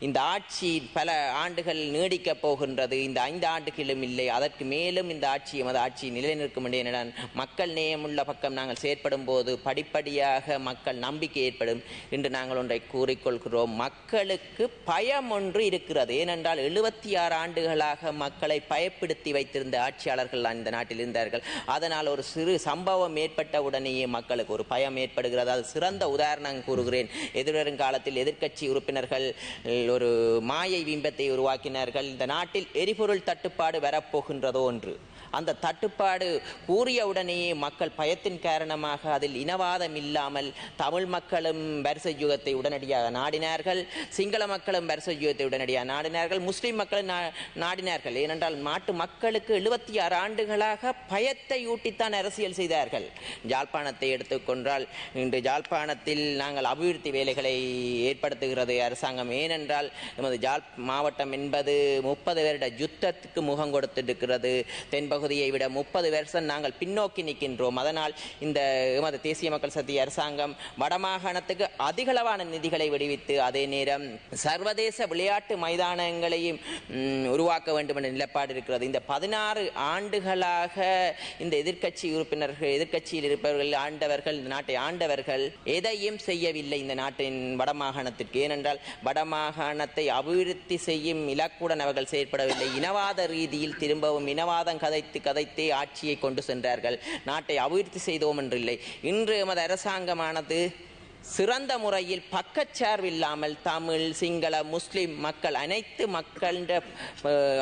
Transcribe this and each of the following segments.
இந்த ஆட்சி பல ஆண்டுகள் நீடிக்கப் போகின்றது. இந்த 5 ஆண்டுகளும் இல்லை, அதற்கு மேலும் இந்த ஆட்சி நிலைநிற்கும் என மக்கள் நேயமுள்ள பக்கம் நாங்கள் செயற்படும் போது படிப்படியாக மக்கள் நம்பிக்கை ஏற்படும் என்று நாங்கள் ஒன்றை கூறிக்கொள்கிறோம். மக்களுக்கு பயம் ஒன்று இருக்கிறது. ஏனென்றால் 76 ஆண்டுகளாக மக்களை பயப்படுத்தி வைத்திருந்த ஆட்சியாளர்கள் இந்த நாட்டில் இருந்தார்கள். அதனால் ஒரு சிறு சம்பவம் ஏற்பட்ட உடனேயே மக்களுக்கு ஒரு பயம் ஏற்படுகிறது. அது சிறந்த உதாரணம் கூறுகிறேன். எதிர்வரும் காலத்தில் எதிர்க்கட்சி உறுப்பினர்கள் ஒரு மாயை பிம்பத்தை உருவாக்கினார்கள். இந்த நாட்டில் எரிபொருள் தட்டுப்பாடு வரப்போகின்றதோ என்று. அந்த தட்டுப்பாடு கூறியவுடனேயே மக்கள் பயத்தின் காரணமாக அதில் இனவாதம் இல்லாமல் தமிழ் மக்களும் வரிசை யுகத்தை உடனடியாக நாடினார்கள், சிங்கள மக்களும் வரிசை யுகத்தை உடனடியாக நாடினார்கள், முஸ்லிம் மக்களும் நாடினார்கள். ஏனென்றால் நாட்டு மக்களுக்கு 76 ஆண்டுகளாக பயத்தை ஊட்டித்தான் அரசியல் செய்தார்கள். யாழ்ப்பாணத்தை எடுத்துக்கொண்டால் இன்று யாழ்ப்பாணத்தில் நாங்கள் அபிவிருத்தி வேலைகளை ஏற்படுத்துகிறது அரசாங்கம். ஏனென்றால் நமது யாழ் மாவட்டம் என்பது 30 வருட யுத்தத்துக்கு முகம் கொடுத்திருக்கிறது. தென்பகுதியை விட 30 வருஷம் நாங்கள் பின்னோக்கி நிற்கின்றோம். அதனால் இந்த எமது தேசிய மக்கள் சக்தி அரசாங்கம் வடமாகாணத்துக்கு அதிகளவான நிதிகளை விடுவித்து அதே நேரம் சர்வதேச விளையாட்டு மைதானங்களையும் உருவாக்க வேண்டும் என்ற நிலைப்பாடு இருக்கிறது. இந்த 16 ஆண்டுகளாக இந்த எதிர்க்கட்சி உறுப்பினர்கள், எதிர்க்கட்சியில் இருப்பவர்கள், ஆண்டவர்கள், இந்த நாட்டை ஆண்டவர்கள் எதையும் செய்யவில்லை இந்த நாட்டின் வடமாகாணத்திற்கு. ஏனென்றால் வடமாகாணத்தை அபிவிருத்தி செய்யும் இலக்குடன் அவர்கள் செயற்படவில்லை. இனவாத ரீதியில் திரும்பவும் இனவாதம் கதைத்தே ஆட்சியை கொண்டு சென்றார்கள். நாட்டை அபிவிருத்தி செய்தோம் என்றில்லை. இன்று எமது அரசாங்கமானது சிறந்த முறையில் பக்கச்சார்பில்லாமல் தமிழ், சிங்கள, முஸ்லிம் மக்கள் அனைத்து மக்களின்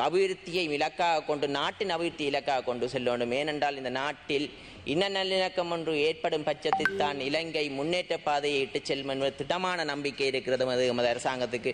அபிவிருத்தியை இலக்காக கொண்டு, நாட்டின் அபிவிருத்தி இலக்காக கொண்டு செல்ல வேண்டும். ஏனென்றால் இந்த நாட்டில் இன நல்லிணக்கம் ஒன்று ஏற்படும் பட்சத்தில் தான் இலங்கை முன்னேற்ற பாதையை இட்டுச் செல்லும் என்பது திடமான நம்பிக்கை இருக்கிறது எமது அரசாங்கத்துக்கு.